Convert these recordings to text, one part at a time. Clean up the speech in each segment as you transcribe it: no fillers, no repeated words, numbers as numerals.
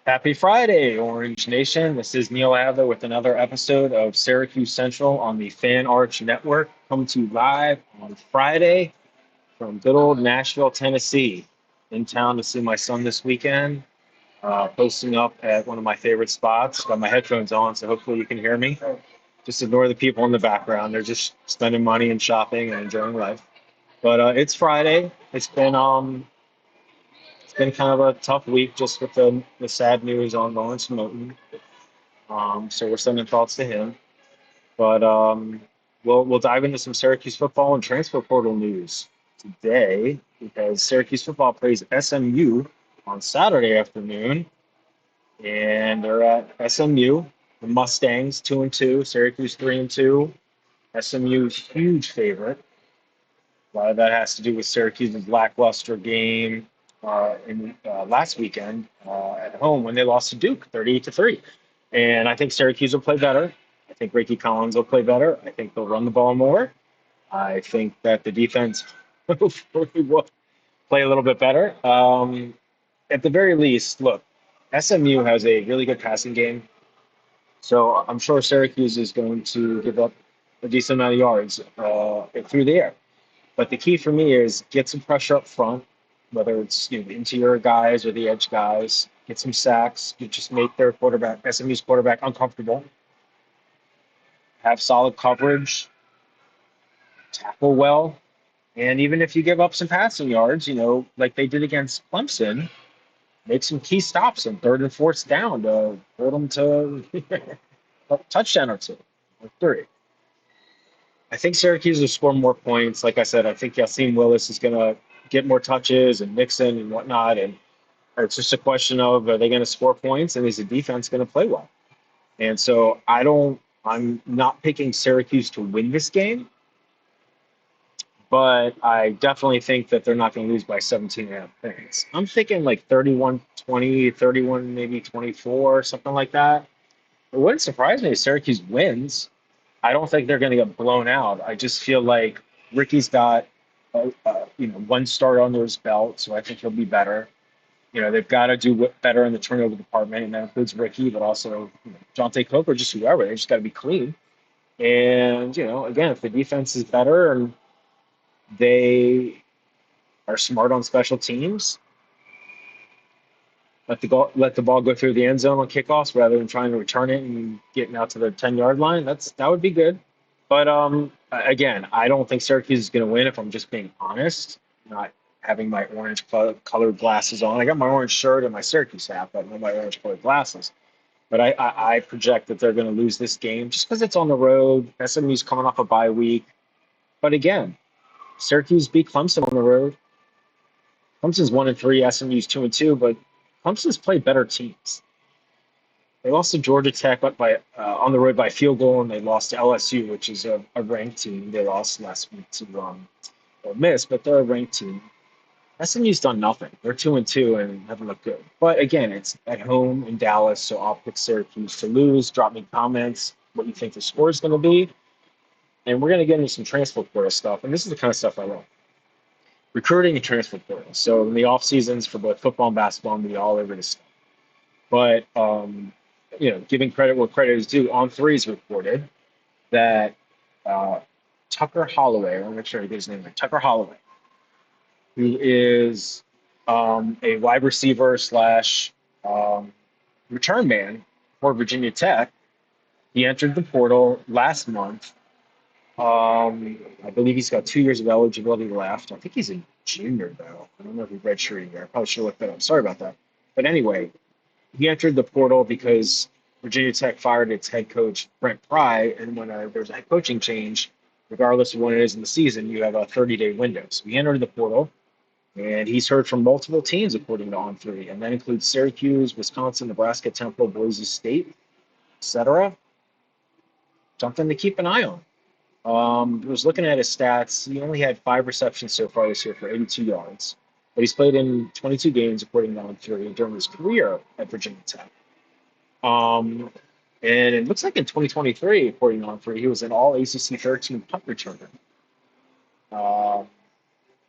Happy Friday, Orange Nation. This is Neil Adler with another episode of Syracuse Central on the Fan Arch Network. Coming to you live on Friday from good old Nashville, Tennessee. In town to see my son this weekend. Posting up at one of my favorite spots. Got my headphones on, so hopefully you can hear me. Just ignore the people in the background. They're just spending money and shopping and enjoying life. But it's Friday. It's been kind of a tough week just with the sad news on Lawrence Moten. So we're sending thoughts to him. But we'll dive into some Syracuse football and transfer portal news today because Syracuse football plays SMU on Saturday afternoon, and they're at SMU. The Mustangs 2-2, Syracuse 3-2. SMU's huge favorite. A lot of that has to do with Syracuse's lackluster game in last weekend at home when they lost to Duke 38-3. And I think Syracuse will play better. I think Ricky Collins will play better. I think they'll run the ball more. I think that the defense will play a little bit better. At the very least, look, SMU has a really good passing game. So I'm sure Syracuse is going to give up a decent amount of yards through the air. But the key for me is get some pressure up front, whether it's the interior guys or the edge guys. Get some sacks. You just make their quarterback, SMU's quarterback, uncomfortable. Have solid coverage. Tackle well. And even if you give up some passing yards, like they did against Clemson, make some key stops in third and fourth down to hold them to a touchdown or two or three. I think Syracuse will score more points. Like I said, I think Yassine Willis is going to get more touches and Nixon and whatnot. And it's just a question of are they going to score points and is the defense going to play well? And so I'm not picking Syracuse to win this game, but I definitely think that they're not going to lose by 17 and a half points. I'm thinking like 31-20, 31, maybe 24, something like that. It wouldn't surprise me if Syracuse wins. I don't think they're going to get blown out. I just feel like Ricky's got, one start under his belt, so I think he'll be better. They've got to do better in the turnover department, and that includes Ricky, but also Jonte Cook or just whoever. They just got to be clean. And again, if the defense is better and they are smart on special teams, let the ball go through the end zone on kickoffs rather than trying to return it and getting out to the 10-yard line. That would be good. But again, I don't think Syracuse is going to win if I'm just being honest. Not having my orange colored glasses on. I got my orange shirt and my Syracuse hat, but no my orange colored glasses. But I project that they're going to lose this game just because it's on the road. SMU's coming off a bye week. But again, Syracuse beat Clemson on the road. Clemson's 1-3, SMU's 2-2, but Clemson's played better teams. They lost to Georgia Tech by on the road by field goal, and they lost to LSU, which is a ranked team. They lost last week to Ole Miss, but they're a ranked team. SMU's done nothing. They're 2-2 and haven't looked good. But again, it's at home in Dallas, so I'll pick Syracuse to lose. Drop me comments what you think the score is going to be, and we're going to get into some transfer portal stuff. And this is the kind of stuff I love: recruiting and transfer portal. So in the off seasons for both football and basketball, I'm going to be all over this stuff. But giving credit where credit is due, On Three's reported that Tucker Holloway, I want to make sure I get his name right, Tucker Holloway, who is a wide receiver slash return man for Virginia Tech. He entered the portal last month. I believe he's got 2 years of eligibility left. I think he's a junior, though. I don't know if he redshirted here. I probably should look that up. Sorry about that. But anyway, he entered the portal because Virginia Tech fired its head coach, Brent Pry, and when there's a head coaching change, regardless of when it is in the season, you have a 30-day window. So he entered the portal, and he's heard from multiple teams, according to On3, and that includes Syracuse, Wisconsin, Nebraska, Temple, Boise State, etc. Something to keep an eye on. I was looking at his stats. He only had 5 receptions so far this year for 82 yards, but he's played in 22 games, according to On3, during his career at Virginia Tech. And it looks like in 2023, according to On3, he was an all ACC 13 punt returner.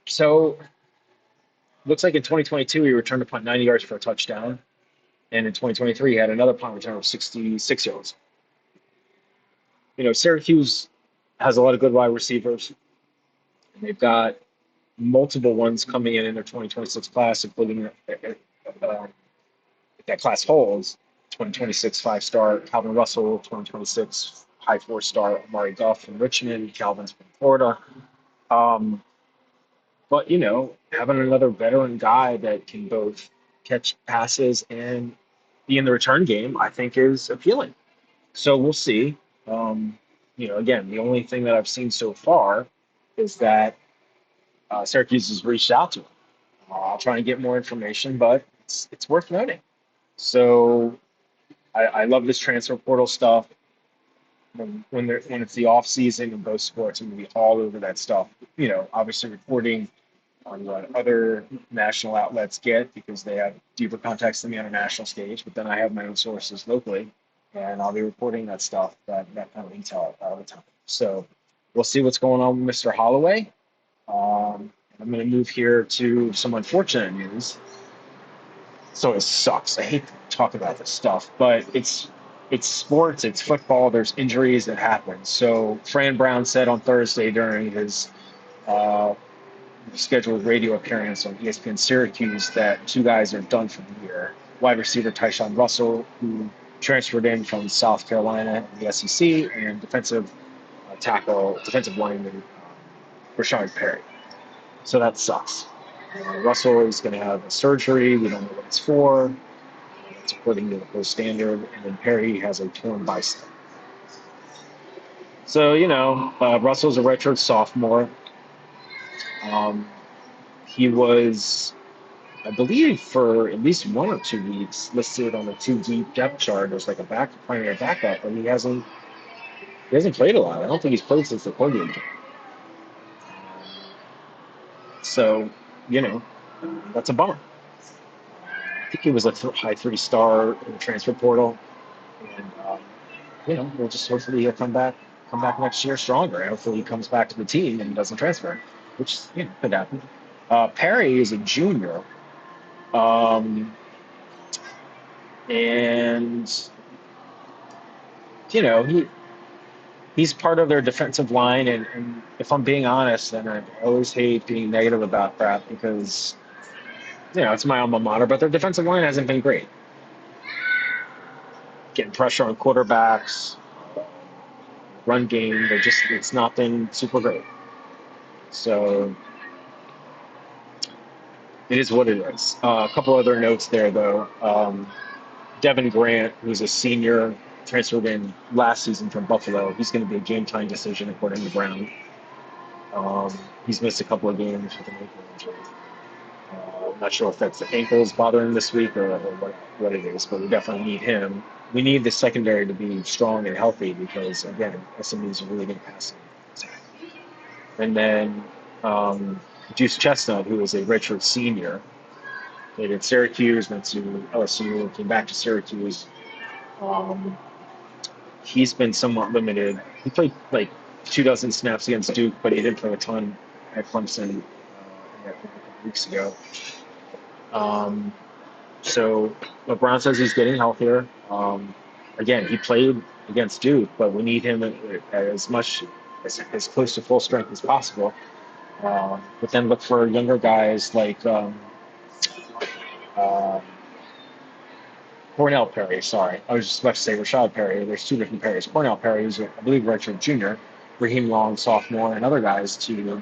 So looks like in 2022 he returned a punt 90 yards for a touchdown. And in 2023, he had another punt return of 66 yards. Syracuse has a lot of good wide receivers. And they've got multiple ones coming in their 2026 class, including if that class holds, 2026 five-star Calvin Russell, 2026 high four-star Amari Goff from Richmond, Calvin's from Florida. Um, but having another veteran guy that can both catch passes and be in the return game, I think is appealing. So we'll see. Again, the only thing that I've seen so far is that Syracuse has reached out to him. I'll try and get more information, but it's worth noting. So I love this transfer portal stuff. When it's the off season in both sports, I'm gonna be all over that stuff. Obviously reporting on what other national outlets get because they have deeper context than me on a national stage. But then I have my own sources locally, and I'll be reporting that stuff, that kind of intel all the time. So we'll see what's going on with Mr. Holloway. I'm going to move here to some unfortunate news. So it sucks. I hate to talk about this stuff, but it's sports, it's football. There's injuries that happen. So Fran Brown said on Thursday during his uh, scheduled radio appearance on ESPN Syracuse that two guys are done for the year. Wide receiver Tyshawn Russell, who transferred in from South Carolina in the SEC, and defensive lineman Rashard Perry. So that sucks. Russell is going to have a surgery. We don't know what it's for. It's according to the Post Standard. And then Perry has a torn bicep. So, Russell's a redshirt sophomore. Um, he was, I believe, for at least 1 or 2 weeks listed on the two deep depth chart as like a primary backup, but he hasn't played a lot. I don't think he's played since the Colgate game. So, you know, that's a bummer. I think he was a high 3-star in the transfer portal, and we'll just hopefully he'll come back next year stronger. Hopefully he comes back to the team and doesn't transfer, which could happen. Perry is a junior, um, and he's part of their defensive line. And if I'm being honest, and I always hate being negative about that because it's my alma mater, but their defensive line hasn't been great. Getting pressure on quarterbacks, run game, it's not been super great. So it is what it is. A couple other notes there though. Devin Grant, who's a senior, transferred in last season from Buffalo. He's going to be a game time decision according to Brown. He's missed a couple of games with an ankle injury. I'm not sure if that's the ankles bothering him this week or what it is, but we definitely need him. We need the secondary to be strong and healthy because, again, SMU is a really good passing attack. And then Juice Chestnut, who is a redshirt senior, played at Syracuse, went to LSU, came back to Syracuse. Um, he's been somewhat limited. He played like 2 dozen snaps against Duke, but he didn't play a ton at Clemson a couple weeks ago. Um, so LeBron says he's getting healthier. Again, he played against Duke, but we need him as much as close to full strength as possible. But then look for younger guys like uh, Cornell Perry. Sorry, I was just about to say Rashad Perry. There's two different Perrys. Cornell Perry, who's I believe redshirt junior, Raheem Long, sophomore, and other guys to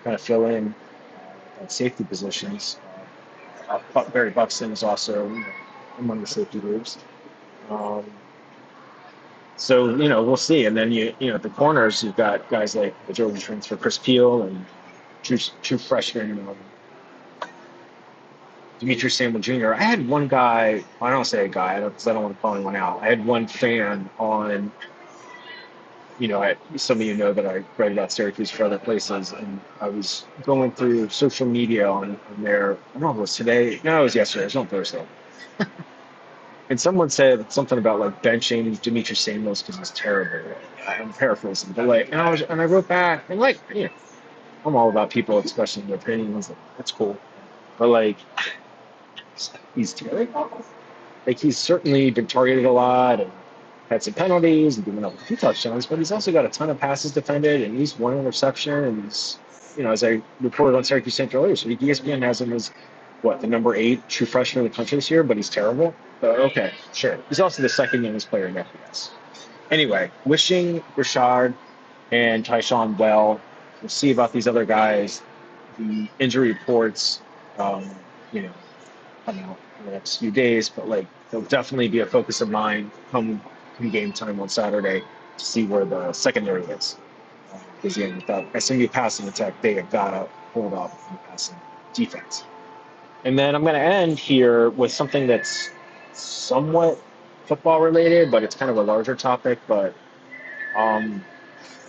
kind of fill in at safety positions. Barry Buxton is also among the safety groups. Um, so we'll see. And then at the corners you've got guys like the Georgia transfer Chris Peel and true freshman Demetrius Samuel Jr. I had one guy. I don't say a guy because I don't want to call anyone out. I had one fan on. Some of you know that I write about Syracuse for other places, and I was going through social media on their. I don't know if it was today. No, it was yesterday. It was on Thursday. And someone said something about like benching Demetrius Samuels because he's terrible. I'm paraphrasing, but and I wrote back and I'm all about people expressing their opinions. That's cool, but he's terrible. like he's certainly been targeted a lot and had some penalties and given up a few touchdowns, but he's also got a ton of passes defended and he's one interception and he's, as I reported on Syracuse Central earlier, so ESPN has him as what, the number 8 true freshman in the country this year, but he's terrible. But okay, sure. He's also the second youngest player in FBS. Anyway, wishing Rashard and Tyshawn well. We'll see about these other guys. The injury reports, um, you know, coming out in the next few days, but like they'll definitely be a focus of mine come game time on Saturday to see where the secondary is. Because again, with that SMU passing attack, they have got to hold up in passing defense. And then I'm going to end here with something that's somewhat football related, but it's kind of a larger topic. But um,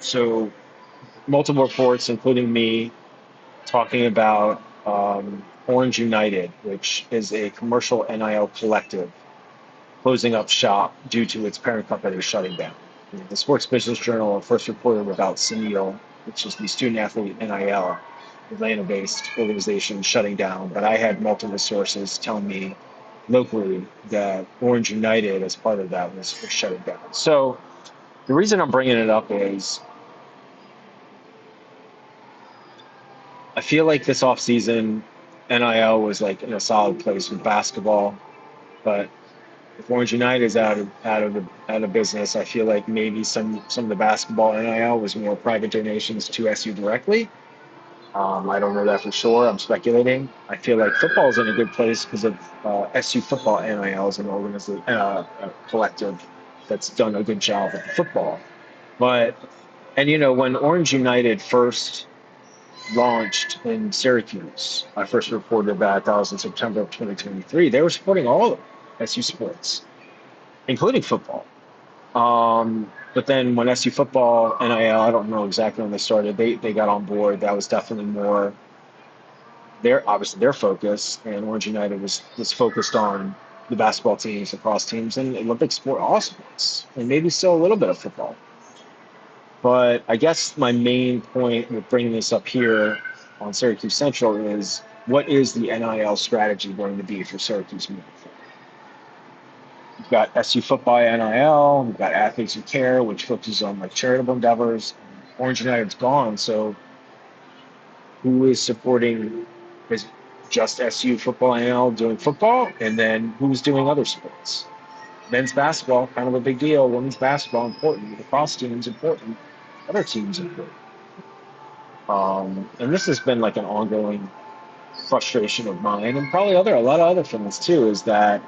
so multiple reports, including me, talking about Orange United, which is a commercial NIL collective closing up shop due to its parent company shutting down. The Sports Business Journal first reported about Sunil, which is the student athlete NIL, Atlanta-based organization shutting down. But I had multiple sources telling me locally that Orange United, as part of that, was shutting down. So the reason I'm bringing it up is I feel like this offseason, NIL was like in a solid place with basketball, but if Orange United is out of business, I feel like maybe some of the basketball NIL was more private donations to SU directly. I don't know that for sure. I'm speculating. I feel like football is in a good place because of SU football NIL as an organization, a collective that's done a good job with football. But and when Orange United first launched in Syracuse, I first reported that was in September of 2023. They were supporting all of SU sports, including football. But then when SU football NIL, I don't know exactly when they started, they got on board. That was definitely more their focus, and Orange United was focused on the basketball teams, lacrosse teams, and Olympic sport, all sports, and maybe still a little bit of football. But I guess my main point with bringing this up here on Syracuse Central is what is the NIL strategy going to be for Syracuse moving forward? We've got SU football NIL, we've got Athletes Who Care, which focuses on like charitable endeavors. Orange United's gone, so who is supporting is just SU football NIL doing football, and then who's doing other sports? Men's basketball, kind of a big deal. Women's basketball, important. The cross team's important. Other teams important. And this has been like an ongoing frustration of mine, and probably a lot of other fans too, is that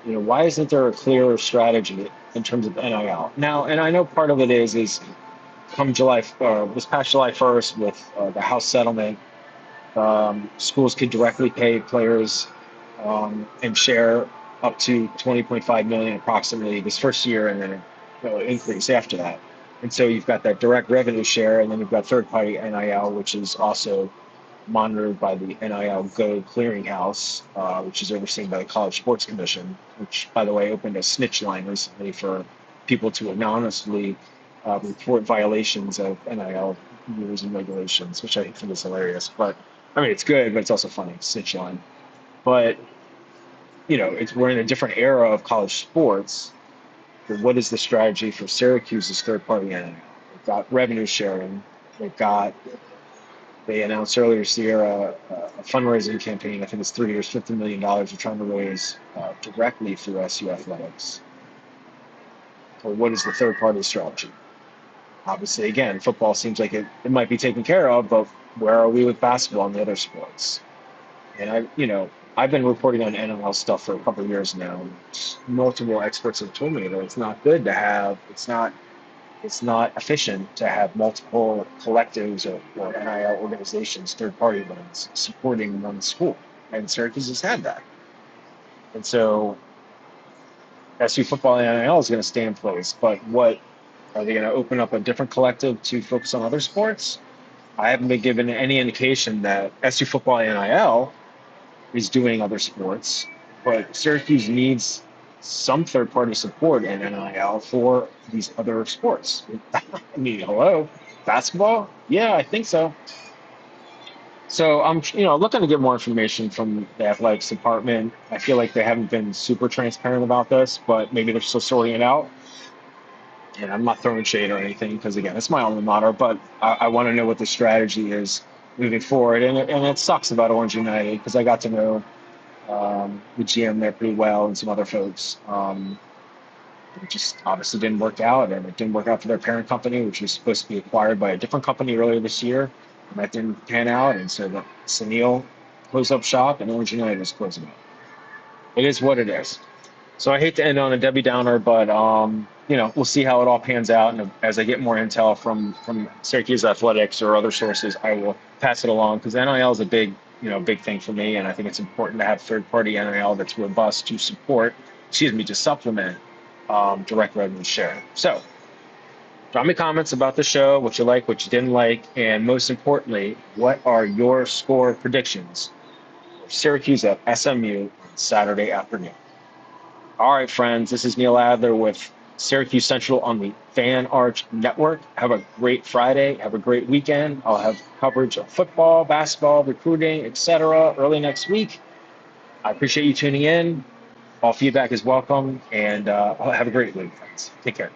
why isn't there a clearer strategy in terms of NIL now? And I know part of it is come this past July 1st with the House settlement, schools could directly pay players and share up to 20.5 million approximately this first year, and then an increase after that. And so you've got that direct revenue share, and then you've got third-party NIL, which is also monitored by the NIL Go Clearinghouse, which is overseen by the College Sports Commission, which, by the way, opened a snitch line recently for people to anonymously report violations of NIL rules and regulations, which I think is hilarious. But I mean, it's good, but it's also funny. Snitch line. But we're in a different era of college sports. But what is the strategy for Syracuse's third-party NIL? They've got revenue sharing. They announced earlier this year a fundraising campaign. I think it's 3 years, $50 million. They're trying to raise directly through SU athletics. So what is the third-party strategy? Obviously, again, football seems like it might be taken care of, but where are we with basketball and the other sports? And I've been reporting on NIL stuff for a couple of years now. Multiple experts have told me that it's not good to have. It's not efficient to have multiple collectives or NIL organizations, third-party ones, supporting one school. And Syracuse has had that. And so SU football and NIL is going to stay in place. But what are they going to open up a different collective to focus on other sports? I haven't been given any indication that SU football and NIL is doing other sports, but Syracuse needs some third-party support in NIL for these other sports. I mean, hello, basketball? Yeah, I think so. So I'm, looking to get more information from the athletics department. I feel like they haven't been super transparent about this, but maybe they're still sorting it out. And I'm not throwing shade or anything because again, it's my alma mater, but I want to know what the strategy is moving forward. And it sucks about Orange United because I got to know the GM there pretty well and some other folks. It just obviously didn't work out, and it didn't work out for their parent company, which was supposed to be acquired by a different company earlier this year. And that didn't pan out, and so Neil closed up shop, and Orange United is closing up. It is what it is. So I hate to end on a Debbie Downer, but we'll see how it all pans out. And as I get more intel from Syracuse athletics or other sources, I will pass it along because NIL is a big thing for me, and I think it's important to have third party NIL that's robust to support, excuse me, to supplement direct revenue share. So drop me comments about the show, what you like, what you didn't like, and most importantly, what are your score predictions for Syracuse at SMU on Saturday afternoon? All right, friends, this is Neil Adler with Syracuse Central on the Fan Arch Network. Have a great Friday. Have a great weekend. I'll have coverage of football, basketball, recruiting, etc. early next week. I appreciate you tuning in. All feedback is welcome, and have a great week, friends. Take care.